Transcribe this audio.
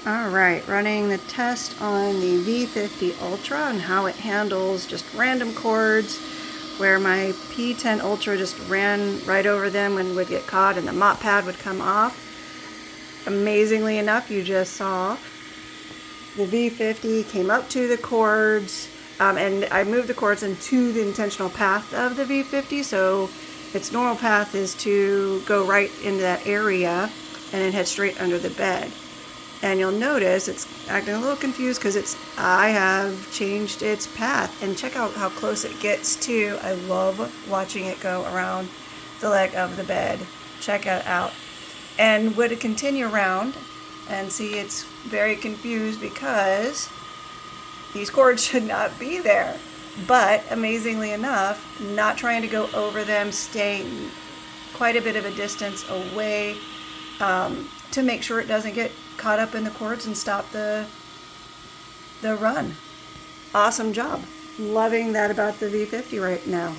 Alright, running the test on the V50 Ultra and how it handles just random cords, where my P10 Ultra just ran right over them and would get caught and the mop pad would come off. Amazingly enough, you just saw the V50 came up to the cords, and I moved the cords into the intentional path of the V50, so its normal path is to go right into that area and then head straight under the bed. And you'll notice it's acting a little confused because I have changed its path. And check out how close it gets to. I love watching it go around the leg of the bed. Check it out. And would it continue around, and see, it's very confused because these cords should not be there. But amazingly enough, not trying to go over them, staying quite a bit of a distance away, to make sure it doesn't get caught up in the cords and stop the run. Awesome job. Loving that about the V50 right now.